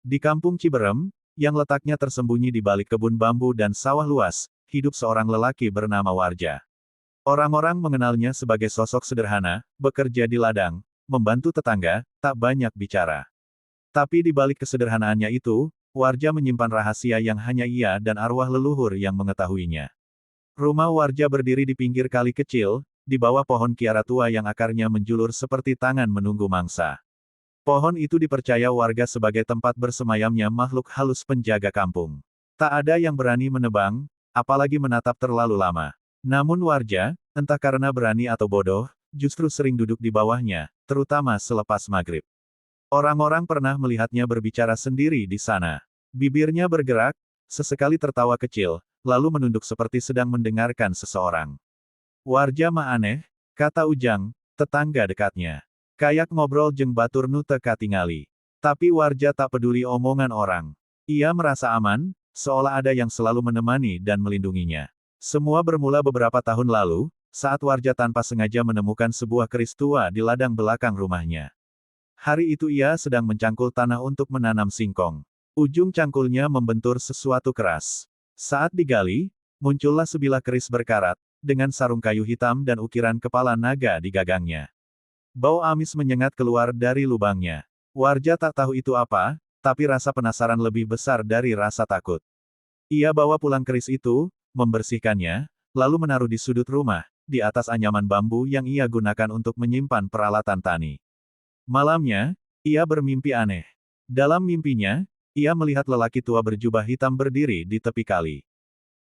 Di kampung Ciberem, yang letaknya tersembunyi di balik kebun bambu dan sawah luas, hidup seorang lelaki bernama Warja. Orang-orang mengenalnya sebagai sosok sederhana, bekerja di ladang, membantu tetangga, tak banyak bicara. Tapi di balik kesederhanaannya itu, Warja menyimpan rahasia yang hanya ia dan arwah leluhur yang mengetahuinya. Rumah Warja berdiri di pinggir kali kecil, di bawah pohon kiara tua yang akarnya menjulur seperti tangan menunggu mangsa. Pohon itu dipercaya warga sebagai tempat bersemayamnya makhluk halus penjaga kampung. Tak ada yang berani menebang, apalagi menatap terlalu lama. Namun Warja, entah karena berani atau bodoh, justru sering duduk di bawahnya, terutama selepas maghrib. Orang-orang pernah melihatnya berbicara sendiri di sana. Bibirnya bergerak, sesekali tertawa kecil, lalu menunduk seperti sedang mendengarkan seseorang. Warja mah aneh, kata Ujang, tetangga dekatnya. Kayak ngobrol jeung batur nu teu katingali. Tapi Warja tak peduli omongan orang. Ia merasa aman, seolah ada yang selalu menemani dan melindunginya. Semua bermula beberapa tahun lalu, saat Warja tanpa sengaja menemukan sebuah keris tua di ladang belakang rumahnya. Hari itu ia sedang mencangkul tanah untuk menanam singkong. Ujung cangkulnya membentur sesuatu keras. Saat digali, muncullah sebilah keris berkarat, dengan sarung kayu hitam dan ukiran kepala naga di gagangnya. Bau amis menyengat keluar dari lubangnya. Warja tak tahu itu apa, tapi rasa penasaran lebih besar dari rasa takut. Ia bawa pulang keris itu, membersihkannya, lalu menaruh di sudut rumah, di atas anyaman bambu yang ia gunakan untuk menyimpan peralatan tani. Malamnya, ia bermimpi aneh. Dalam mimpinya, ia melihat lelaki tua berjubah hitam berdiri di tepi kali.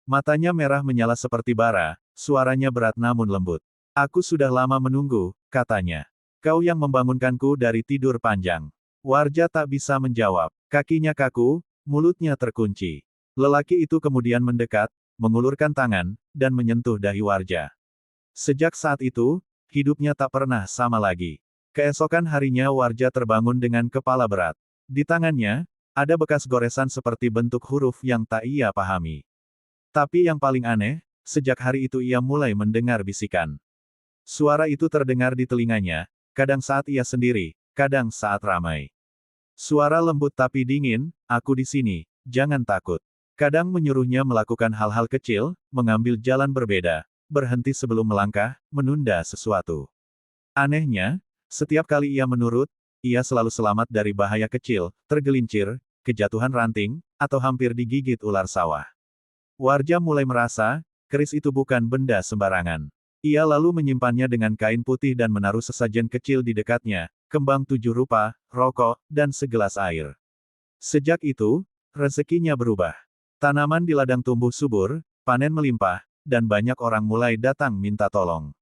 Matanya merah menyala seperti bara, suaranya berat namun lembut. Aku sudah lama menunggu, katanya. Kau yang membangunkanku dari tidur panjang. Warja tak bisa menjawab. Kakinya kaku, mulutnya terkunci. Lelaki itu kemudian mendekat, mengulurkan tangan, dan menyentuh dahi Warja. Sejak saat itu, hidupnya tak pernah sama lagi. Keesokan harinya Warja terbangun dengan kepala berat. Di tangannya, ada bekas goresan seperti bentuk huruf yang tak ia pahami. Tapi yang paling aneh, sejak hari itu ia mulai mendengar bisikan. Suara itu terdengar di telinganya, kadang saat ia sendiri, kadang saat ramai. Suara lembut tapi dingin, aku di sini, jangan takut. Kadang menyuruhnya melakukan hal-hal kecil, mengambil jalan berbeda, berhenti sebelum melangkah, menunda sesuatu. Anehnya, setiap kali ia menurut, ia selalu selamat dari bahaya kecil, tergelincir, kejatuhan ranting, atau hampir digigit ular sawah. Warja mulai merasa, keris itu bukan benda sembarangan. Ia lalu menyimpannya dengan kain putih dan menaruh sesajen kecil di dekatnya, kembang 7 rupa, rokok, dan segelas air. Sejak itu, rezekinya berubah. Tanaman di ladang tumbuh subur, panen melimpah, dan banyak orang mulai datang minta tolong.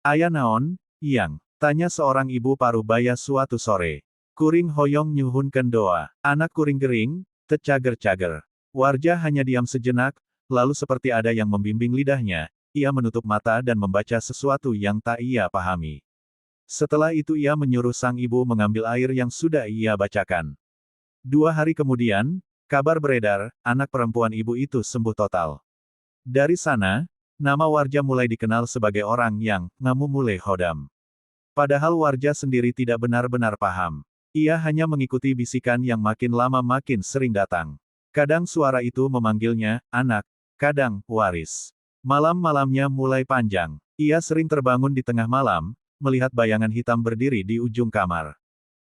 Aya naon, Yang? Tanya seorang ibu paruh baya suatu sore. Kuring hoyong nyuhunkeun doa. Anak kuring gering, tecager-cager. Warja hanya diam sejenak, lalu seperti ada yang membimbing lidahnya, ia menutup mata dan membaca sesuatu yang tak ia pahami. Setelah itu ia menyuruh sang ibu mengambil air yang sudah ia bacakan. 2 hari kemudian, kabar beredar, anak perempuan ibu itu sembuh total. Dari sana, nama Warja mulai dikenal sebagai orang yang ngamumule hodam. Padahal Warja sendiri tidak benar-benar paham. Ia hanya mengikuti bisikan yang makin lama makin sering datang. Kadang suara itu memanggilnya, anak, kadang, waris. Malam-malamnya mulai panjang. Ia sering terbangun di tengah malam, melihat bayangan hitam berdiri di ujung kamar.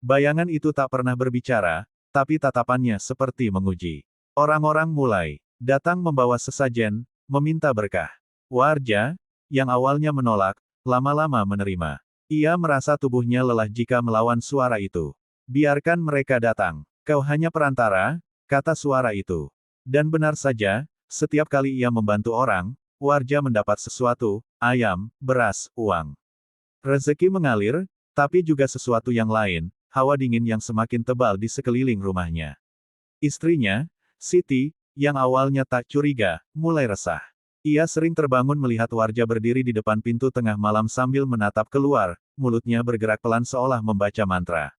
Bayangan itu tak pernah berbicara, tapi tatapannya seperti menguji. Orang-orang mulai datang membawa sesajen, meminta berkah. Warja, yang awalnya menolak, lama-lama menerima. Ia merasa tubuhnya lelah jika melawan suara itu. Biarkan mereka datang. Kau hanya perantara, kata suara itu. Dan benar saja, setiap kali ia membantu orang, Warja mendapat sesuatu, ayam, beras, uang. Rezeki mengalir, tapi juga sesuatu yang lain, hawa dingin yang semakin tebal di sekeliling rumahnya. Istrinya, Siti, yang awalnya tak curiga, mulai resah. Ia sering terbangun melihat Warja berdiri di depan pintu tengah malam sambil menatap keluar, mulutnya bergerak pelan seolah membaca mantra.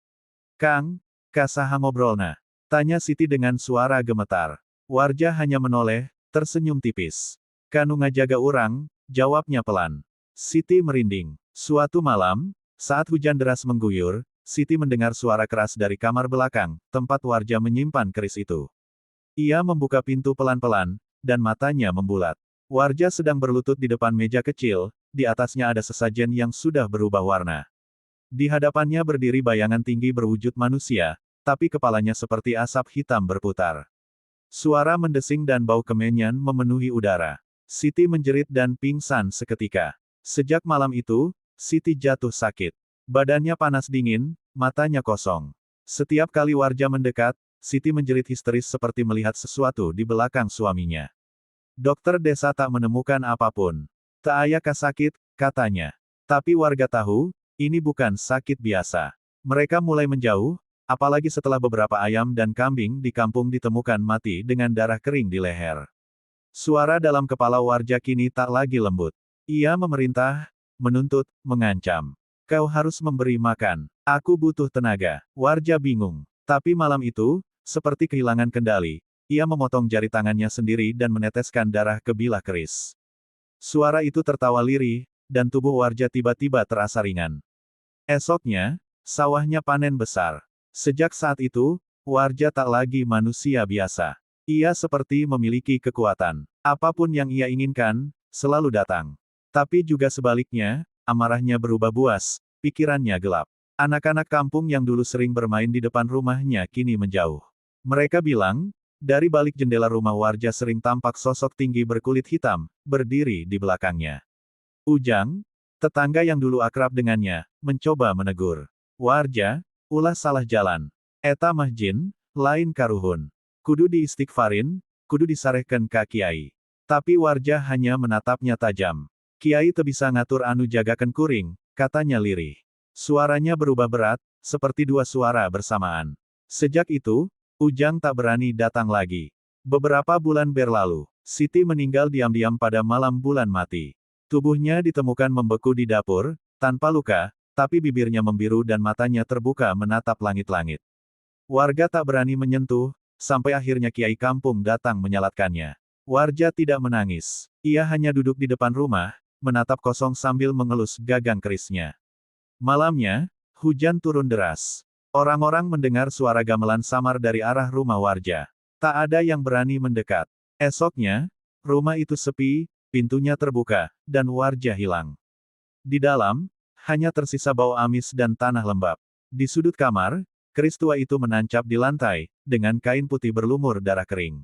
Kang, kasaha ngobrolna? Tanya Siti dengan suara gemetar. Warja hanya menoleh, tersenyum tipis. Kanu ngajaga urang, jawabnya pelan. Siti merinding. Suatu malam, saat hujan deras mengguyur, Siti mendengar suara keras dari kamar belakang, tempat Warja menyimpan keris itu. Ia membuka pintu pelan-pelan, dan matanya membulat. Warja sedang berlutut di depan meja kecil, di atasnya ada sesajen yang sudah berubah warna. Di hadapannya berdiri bayangan tinggi berwujud manusia, tapi kepalanya seperti asap hitam berputar. Suara mendesing dan bau kemenyan memenuhi udara. Siti menjerit dan pingsan seketika. Sejak malam itu, Siti jatuh sakit. Badannya panas dingin, matanya kosong. Setiap kali Warja mendekat, Siti menjerit histeris seperti melihat sesuatu di belakang suaminya. Dokter desa tak menemukan apapun. Tak ayakah sakit, katanya. Tapi warga tahu, ini bukan sakit biasa. Mereka mulai menjauh, apalagi setelah beberapa ayam dan kambing di kampung ditemukan mati dengan darah kering di leher. Suara dalam kepala Warja kini tak lagi lembut. Ia memerintah, menuntut, mengancam. Kau harus memberi makan. Aku butuh tenaga. Warja bingung. Tapi malam itu, seperti kehilangan kendali, ia memotong jari tangannya sendiri dan meneteskan darah ke bilah keris. Suara itu tertawa lirih, dan tubuh Warja tiba-tiba terasa ringan. Esoknya, sawahnya panen besar. Sejak saat itu, Warja tak lagi manusia biasa. Ia seperti memiliki kekuatan. Apapun yang ia inginkan, selalu datang. Tapi juga sebaliknya, amarahnya berubah buas, pikirannya gelap. Anak-anak kampung yang dulu sering bermain di depan rumahnya kini menjauh. Mereka bilang, dari balik jendela rumah Warja sering tampak sosok tinggi berkulit hitam, berdiri di belakangnya. Ujang, tetangga yang dulu akrab dengannya, mencoba menegur. Warja, ulah salah jalan. Eta mah jin, lain karuhun. Kudu diistighfarin, kudu disarehkeun ka Kiai. Tapi Warja hanya menatapnya tajam. Kiai teu bisa ngatur anu jagakeun kuring, katanya lirih. Suaranya berubah berat, seperti dua suara bersamaan. Sejak itu, Ujang tak berani datang lagi. Beberapa bulan berlalu, Siti meninggal diam-diam pada malam bulan mati. Tubuhnya ditemukan membeku di dapur, tanpa luka, tapi bibirnya membiru dan matanya terbuka menatap langit-langit. Warga tak berani menyentuh, sampai akhirnya Kiai kampung datang menyalatkannya. Warja tidak menangis. Ia hanya duduk di depan rumah, menatap kosong sambil mengelus gagang kerisnya. Malamnya, hujan turun deras. Orang-orang mendengar suara gamelan samar dari arah rumah Warja. Tak ada yang berani mendekat. Esoknya, rumah itu sepi, pintunya terbuka, dan Warja hilang. Di dalam, hanya tersisa bau amis dan tanah lembab. Di sudut kamar, keris tua itu menancap di lantai, dengan kain putih berlumur darah kering.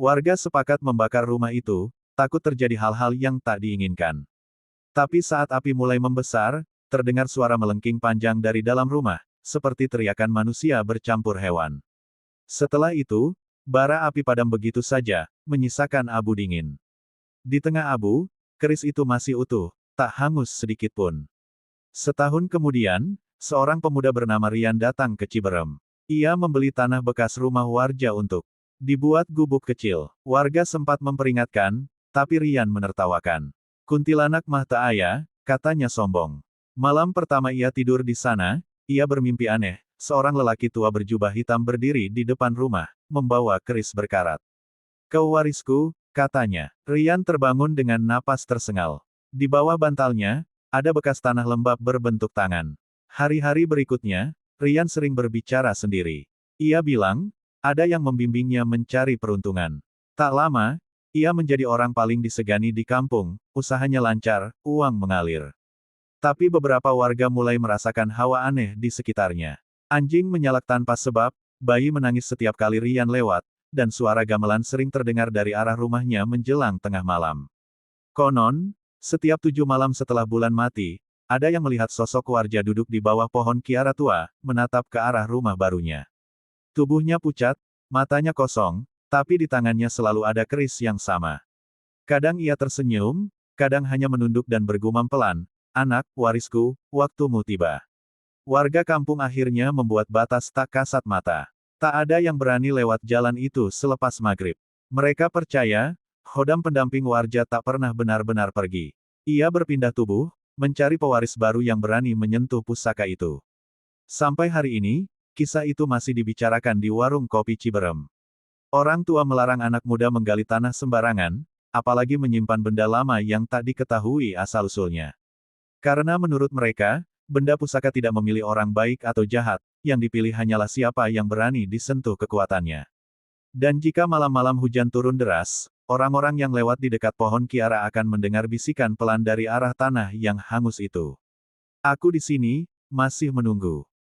Warga sepakat membakar rumah itu, takut terjadi hal-hal yang tak diinginkan. Tapi saat api mulai membesar, terdengar suara melengking panjang dari dalam rumah, seperti teriakan manusia bercampur hewan. Setelah itu, bara api padam begitu saja, menyisakan abu dingin. Di tengah abu, keris itu masih utuh, tak hangus sedikit pun. Setahun kemudian, seorang pemuda bernama Rian datang ke Ciberem. Ia membeli tanah bekas rumah Warja untuk dibuat gubuk kecil. Warga sempat memperingatkan, tapi Rian menertawakan. Kuntilanak mah tak aya, katanya sombong. Malam pertama ia tidur di sana, ia bermimpi aneh, seorang lelaki tua berjubah hitam berdiri di depan rumah, membawa keris berkarat. Kau warisku, katanya. Rian terbangun dengan napas tersengal. Di bawah bantalnya, ada bekas tanah lembab berbentuk tangan. Hari-hari berikutnya, Rian sering berbicara sendiri. Ia bilang, ada yang membimbingnya mencari peruntungan. Tak lama, ia menjadi orang paling disegani di kampung, usahanya lancar, uang mengalir. Tapi beberapa warga mulai merasakan hawa aneh di sekitarnya. Anjing menyalak tanpa sebab, bayi menangis setiap kali Rian lewat, dan suara gamelan sering terdengar dari arah rumahnya menjelang tengah malam. Konon, setiap 7 malam setelah bulan mati, ada yang melihat sosok Warja duduk di bawah pohon kiara tua, menatap ke arah rumah barunya. Tubuhnya pucat, matanya kosong, tapi di tangannya selalu ada keris yang sama. Kadang ia tersenyum, kadang hanya menunduk dan bergumam pelan, anak, warisku, waktumu tiba. Warga kampung akhirnya membuat batas tak kasat mata. Tak ada yang berani lewat jalan itu selepas maghrib. Mereka percaya, Khodam pendamping Warja tak pernah benar-benar pergi. Ia berpindah tubuh, mencari pewaris baru yang berani menyentuh pusaka itu. Sampai hari ini, kisah itu masih dibicarakan di warung kopi Ciberem. Orang tua melarang anak muda menggali tanah sembarangan, apalagi menyimpan benda lama yang tak diketahui asal-usulnya. Karena menurut mereka, Benda pusaka tidak memilih orang baik atau jahat, yang dipilih hanyalah siapa yang berani disentuh kekuatannya. Dan jika malam-malam hujan turun deras, orang-orang yang lewat di dekat pohon Kiara akan mendengar bisikan pelan dari arah tanah yang hangus itu. Aku di sini, masih menunggu.